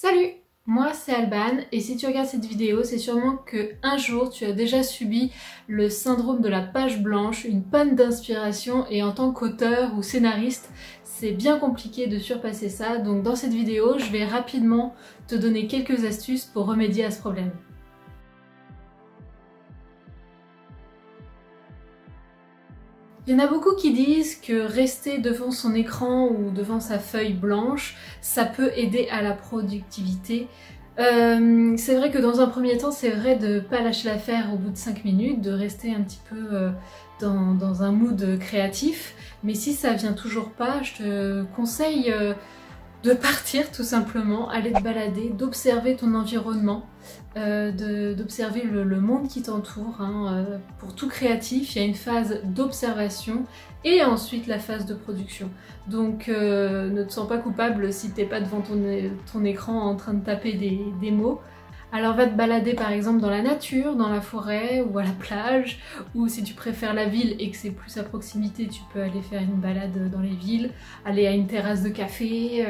Salut, moi c'est Alban et si tu regardes cette vidéo, c'est sûrement que un jour tu as déjà subi le syndrome de la page blanche, une panne d'inspiration, et en tant qu'auteur ou scénariste, c'est bien compliqué de surpasser ça. Donc dans cette vidéo, je vais rapidement te donner quelques astuces pour remédier à ce problème. Il y en a beaucoup qui disent que rester devant son écran ou devant sa feuille blanche, ça peut aider à la productivité. C'est vrai que dans un premier temps, c'est vrai de ne pas lâcher l'affaire au bout de 5 minutes, de rester un petit peu dans un mood créatif. Mais si ça vient toujours pas, je te conseille de partir tout simplement, aller te balader, d'observer ton environnement, d'observer le monde qui t'entoure. Pour tout créatif, il y a une phase d'observation et ensuite la phase de production. Donc ne te sens pas coupable si t'es pas devant ton écran en train de taper des mots. Alors va te balader par exemple dans la nature, dans la forêt ou à la plage, ou si tu préfères la ville et que c'est plus à proximité, tu peux aller faire une balade dans les villes, aller à une terrasse de café,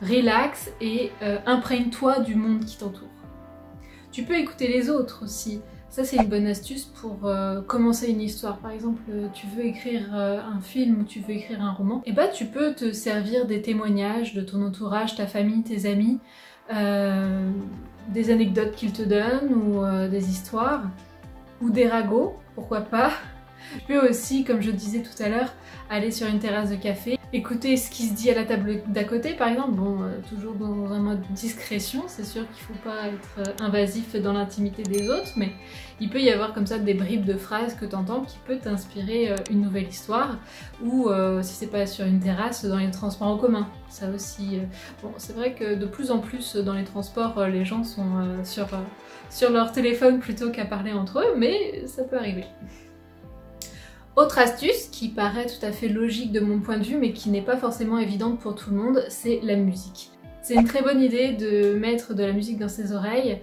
relax et imprègne-toi du monde qui t'entoure. Tu peux écouter les autres aussi, ça c'est une bonne astuce pour commencer une histoire. Par exemple, tu veux écrire un film ou tu veux écrire un roman, et bah tu peux te servir des témoignages de ton entourage, ta famille, tes amis, des anecdotes qu'ils te donnent ou des histoires ou des ragots, pourquoi pas. Tu peux aussi, comme je disais tout à l'heure, aller sur une terrasse de café, écouter ce qui se dit à la table d'à côté par exemple, toujours dans un mode discrétion, c'est sûr qu'il faut pas être invasif dans l'intimité des autres, mais il peut y avoir comme ça des bribes de phrases que tu entends qui peut t'inspirer une nouvelle histoire, ou si c'est pas sur une terrasse, dans les transports en commun, ça aussi. C'est vrai que de plus en plus dans les transports, les gens sont sur leur téléphone plutôt qu'à parler entre eux, mais ça peut arriver. Autre astuce qui paraît tout à fait logique de mon point de vue mais qui n'est pas forcément évidente pour tout le monde, c'est la musique. C'est une très bonne idée de mettre de la musique dans ses oreilles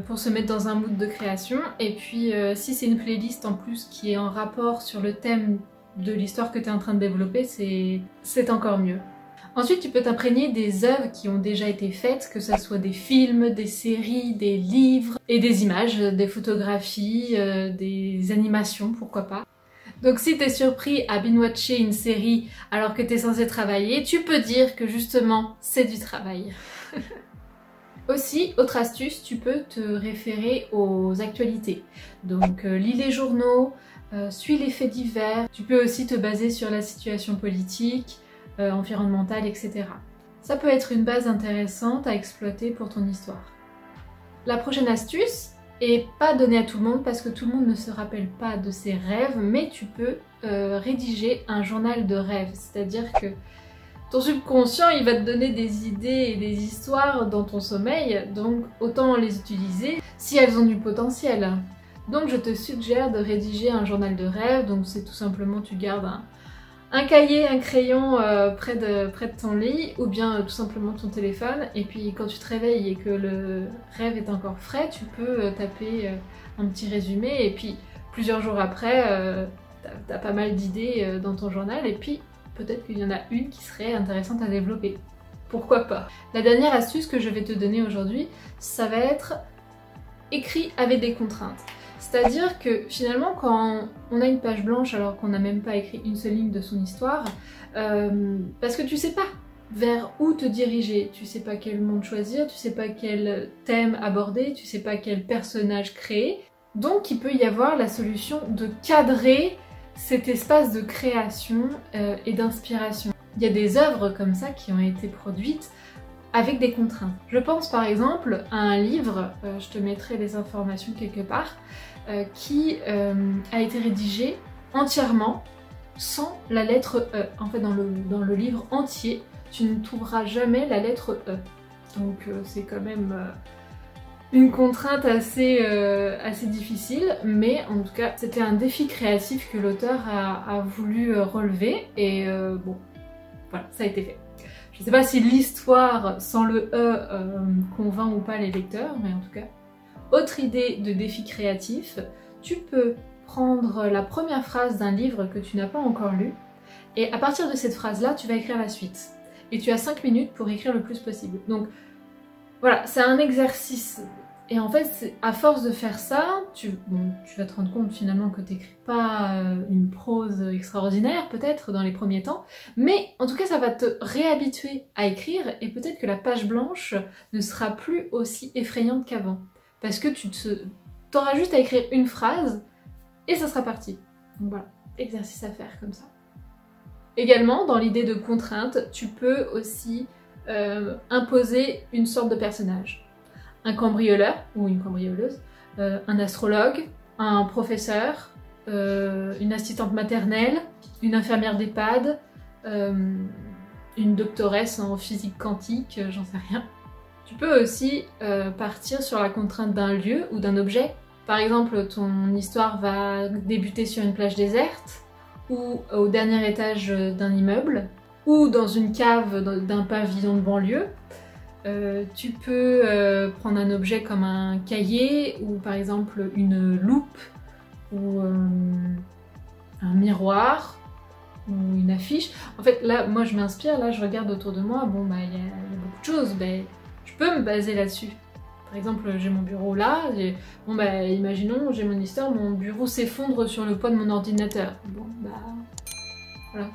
pour se mettre dans un mood de création, et puis si c'est une playlist en plus qui est en rapport sur le thème de l'histoire que tu es en train de développer, c'est encore mieux. Ensuite, tu peux t'imprégner des œuvres qui ont déjà été faites, que ce soit des films, des séries, des livres et des images, des photographies, des animations, pourquoi pas. Donc si t'es surpris à binge-watcher une série alors que t'es censé travailler, tu peux dire que justement c'est du travail. Aussi, autre astuce, tu peux te référer aux actualités. Donc lis les journaux, suis les faits divers, tu peux aussi te baser sur la situation politique, environnementale, etc. Ça peut être une base intéressante à exploiter pour ton histoire. La prochaine astuce, et pas donné à tout le monde parce que tout le monde ne se rappelle pas de ses rêves, mais tu peux rédiger un journal de rêves, c'est-à-dire que ton subconscient il va te donner des idées et des histoires dans ton sommeil, donc autant les utiliser si elles ont du potentiel. Donc je te suggère de rédiger un journal de rêves, donc c'est tout simplement tu gardes un cahier, un crayon près de ton lit, ou bien tout simplement ton téléphone, et puis quand tu te réveilles et que le rêve est encore frais, tu peux taper un petit résumé, et puis plusieurs jours après, t'as pas mal d'idées dans ton journal, et puis peut-être qu'il y en a une qui serait intéressante à développer. Pourquoi pas? La dernière astuce que je vais te donner aujourd'hui, ça va être écrit avec des contraintes. C'est-à-dire que finalement quand on a une page blanche alors qu'on n'a même pas écrit une seule ligne de son histoire, parce que tu sais pas vers où te diriger, tu sais pas quel monde choisir, tu sais pas quel thème aborder, tu sais pas quel personnage créer, donc il peut y avoir la solution de cadrer cet espace de création et d'inspiration. Il y a des œuvres comme ça qui ont été produites avec des contraintes. Je pense par exemple à un livre, je te mettrai les informations quelque part, qui a été rédigé entièrement sans la lettre E. En fait, dans le livre entier, tu ne trouveras jamais la lettre E. Donc c'est quand même une contrainte assez difficile, mais en tout cas, c'était un défi créatif que l'auteur a voulu relever, et bon, voilà, ça a été fait. Je ne sais pas si l'histoire sans le E convainc ou pas les lecteurs, mais en tout cas. Autre idée de défi créatif, tu peux prendre la première phrase d'un livre que tu n'as pas encore lu, et à partir de cette phrase-là, tu vas écrire la suite. Et tu as 5 minutes pour écrire le plus possible. Donc Voilà, c'est un exercice. Et en fait, à force de faire ça, tu vas te rendre compte finalement que tu n'écris pas une prose extraordinaire, peut-être, dans les premiers temps, mais en tout cas, ça va te réhabituer à écrire, et peut-être que la page blanche ne sera plus aussi effrayante qu'avant. Parce que tu auras juste à écrire une phrase, et ça sera parti. Donc voilà, exercice à faire comme ça. Également, dans l'idée de contrainte, tu peux aussi imposer une sorte de personnage. Un cambrioleur ou une cambrioleuse, un astrologue, un professeur, une assistante maternelle, une infirmière d'EHPAD, une doctoresse en physique quantique, j'en sais rien. Tu peux aussi partir sur la contrainte d'un lieu ou d'un objet. Par exemple, ton histoire va débuter sur une plage déserte, ou au dernier étage d'un immeuble, ou dans une cave d'un pavillon de banlieue. Tu peux prendre un objet comme un cahier, ou par exemple une loupe, ou un miroir, ou une affiche. En fait, là, moi je m'inspire, là je regarde autour de moi, bon bah il y a beaucoup de choses, je peux me baser là-dessus. Par exemple, j'ai mon bureau là, bon bah imaginons, j'ai mon histoire, mon bureau s'effondre sur le poids de mon ordinateur. Bon bah voilà.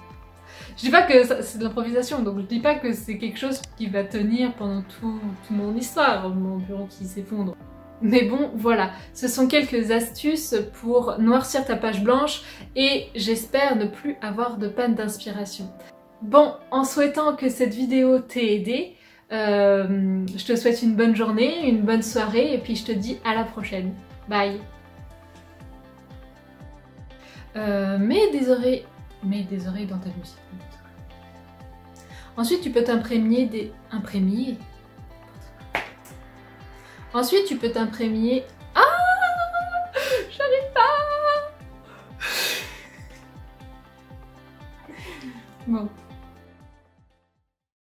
Je dis pas que c'est de l'improvisation, donc je dis pas que c'est quelque chose qui va tenir pendant toute mon histoire, mon bureau qui s'effondre. Mais bon, voilà, ce sont quelques astuces pour noircir ta page blanche et j'espère ne plus avoir de panne d'inspiration. Bon, en souhaitant que cette vidéo t'ait aidé, je te souhaite une bonne journée, une bonne soirée et puis je te dis à la prochaine. Bye. Mets des oreilles dans ta musique. Ensuite, tu peux t'imprégner des... Ensuite, tu peux t'imprégner... Ah, j'arrive pas. Bon.